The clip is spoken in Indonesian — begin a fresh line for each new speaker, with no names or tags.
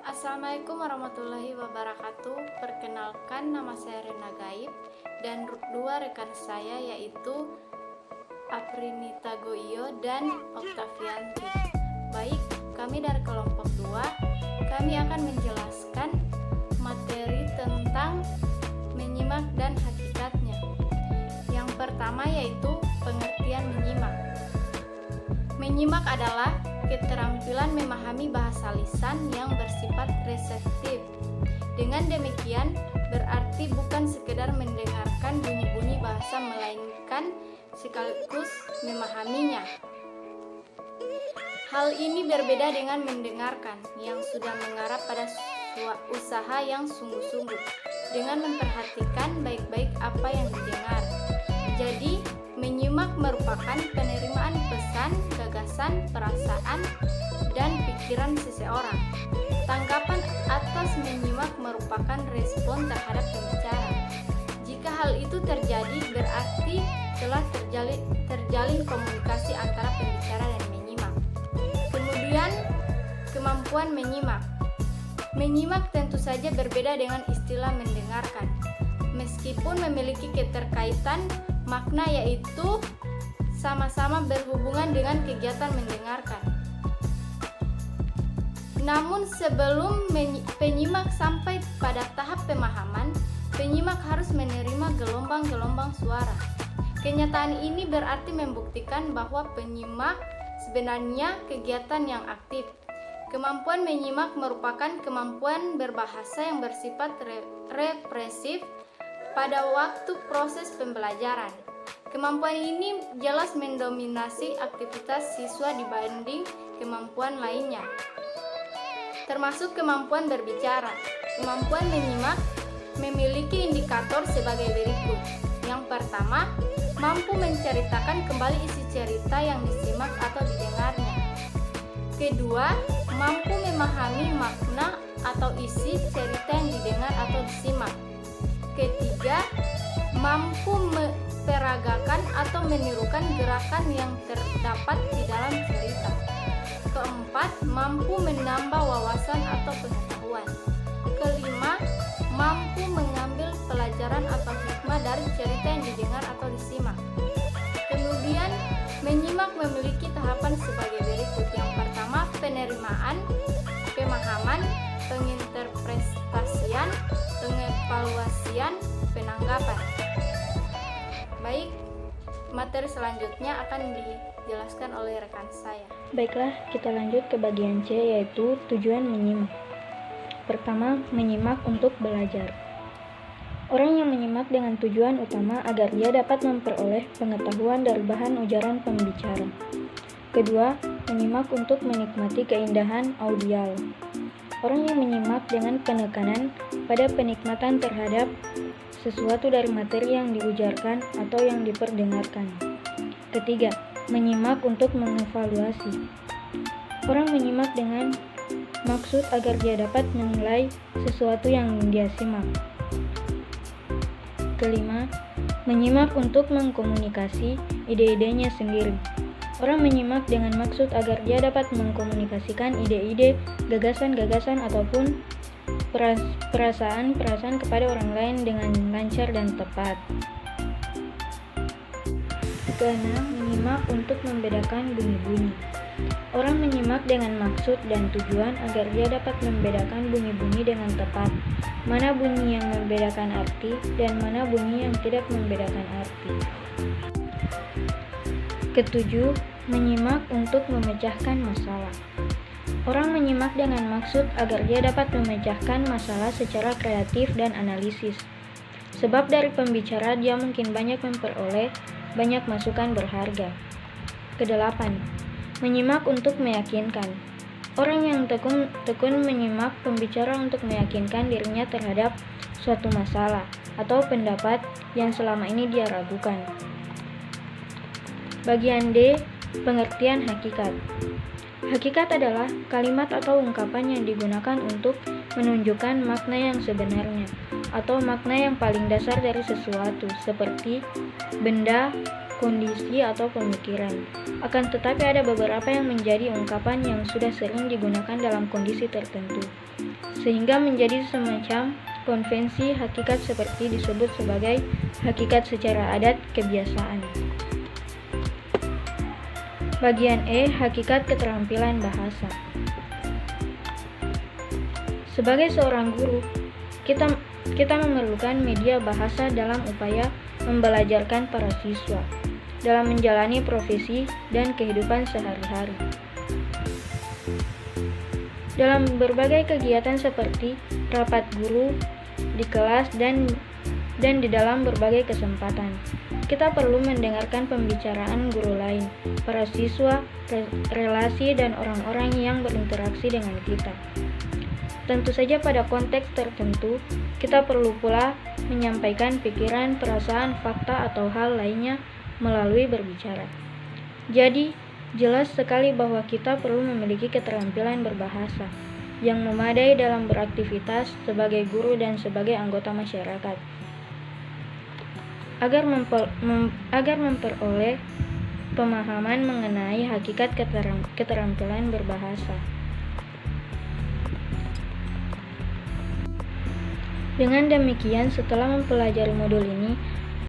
Assalamualaikum warahmatullahi wabarakatuh. Perkenalkan, nama saya Rena Gaib dan dua rekan saya yaitu Aprinita Goio dan Oktavianti. Baik, kami dari kelompok 2, kami akan menjelaskan materi tentang menyimak dan hakikatnya. Yang pertama yaitu pengertian menyimak. Menyimak adalah keterampilan memahami bahasa lisan yang bersifat reseptif. Dengan demikian, berarti bukan sekedar mendengarkan bunyi-bunyi bahasa, melainkan sekaligus memahaminya. Hal ini berbeda dengan mendengarkan yang sudah mengarah pada usaha yang sungguh-sungguh, dengan memperhatikan baik-baik apa yang didengar. Jadi, menyimak merupakan penerimaan pesan, gagasan, perasaan, dan pikiran seseorang. Tanggapan atas menyimak merupakan respon terhadap pembicara. Jika hal itu terjadi, berarti telah terjalin komunikasi antara pembicara dan menyimak. Kemudian, kemampuan menyimak. Menyimak tentu saja berbeda dengan istilah mendengarkan. Meskipun memiliki keterkaitan makna, yaitu sama-sama berhubungan dengan kegiatan mendengarkan. Namun sebelum penyimak sampai pada tahap pemahaman, penyimak harus menerima gelombang-gelombang suara. Kenyataan ini berarti membuktikan bahwa penyimak sebenarnya kegiatan yang aktif. Kemampuan menyimak merupakan kemampuan berbahasa yang bersifat represif pada waktu proses pembelajaran. Kemampuan ini jelas mendominasi aktivitas siswa dibanding kemampuan lainnya, termasuk kemampuan berbicara. Kemampuan menyimak memiliki indikator sebagai berikut. Yang pertama, mampu menceritakan kembali isi cerita yang disimak atau didengarnya. Kedua, mampu memahami makna atau isi cerita yang didengar atau disimak. Ketiga, mampu memperagakan atau menirukan gerakan yang terdapat di dalam cerita. Keempat, mampu menambah wawasan atau pengetahuan. Kelima, mampu mengambil pelajaran atau hikmah dari cerita yang didengar atau disimak. Kemudian, menyimak memiliki tahapan sebagai berikut. Yang pertama, penerimaan, pemahaman, penginterpretasian, pengevaluasian, penanggapan. Baik, materi selanjutnya akan dijelaskan oleh rekan saya.
Baiklah, kita lanjut ke bagian C, yaitu tujuan menyimak. Pertama, menyimak untuk belajar. Orang yang menyimak dengan tujuan utama agar dia dapat memperoleh pengetahuan dari bahan ujaran pembicara. Kedua, menyimak untuk menikmati keindahan audial. Orang yang menyimak dengan penekanan pada penikmatan terhadap sesuatu dari materi yang diujarkan atau yang diperdengarkan. Ketiga, menyimak untuk mengevaluasi. Orang menyimak dengan maksud agar dia dapat menilai sesuatu yang dia simak. Kelima, menyimak untuk mengkomunikasi ide-idenya sendiri. Orang menyimak dengan maksud agar dia dapat mengkomunikasikan ide-ide, gagasan-gagasan ataupun perasaan-perasaan kepada orang lain dengan lancar dan tepat. Keenam, menyimak untuk membedakan bunyi-bunyi. Orang menyimak dengan maksud dan tujuan agar dia dapat membedakan bunyi-bunyi dengan tepat. Mana bunyi yang membedakan arti dan mana bunyi yang tidak membedakan arti. Ketujuh, menyimak untuk memecahkan masalah. Orang menyimak dengan maksud agar dia dapat memecahkan masalah secara kreatif dan analisis. Sebab dari pembicara dia mungkin banyak memperoleh banyak masukan berharga. Kedelapan, menyimak untuk meyakinkan. Orang yang tekun menyimak pembicara untuk meyakinkan dirinya terhadap suatu masalah atau pendapat yang selama ini dia ragukan. Bagian D, pengertian hakikat. Hakikat adalah kalimat atau ungkapan yang digunakan untuk menunjukkan makna yang sebenarnya atau makna yang paling dasar dari sesuatu, seperti benda, kondisi atau pemikiran. Akan tetapi ada beberapa yang menjadi ungkapan yang sudah sering digunakan dalam kondisi tertentu, sehingga menjadi semacam konvensi hakikat seperti disebut sebagai hakikat secara adat kebiasaan. Bagian E, hakikat keterampilan bahasa. Sebagai seorang guru, kita memerlukan media bahasa dalam upaya membelajarkan para siswa dalam menjalani profesi dan kehidupan sehari-hari. Dalam berbagai kegiatan seperti rapat guru, di kelas, dan di dalam berbagai kesempatan, kita perlu mendengarkan pembicaraan guru lain, para siswa, relasi, dan orang-orang yang berinteraksi dengan kita. Tentu saja pada konteks tertentu, kita perlu pula menyampaikan pikiran, perasaan, fakta, atau hal lainnya melalui berbicara. Jadi, jelas sekali bahwa kita perlu memiliki keterampilan berbahasa yang memadai dalam beraktivitas sebagai guru dan sebagai anggota masyarakat, agar memperoleh pemahaman mengenai hakikat keterampilan berbahasa. Dengan demikian, setelah mempelajari modul ini,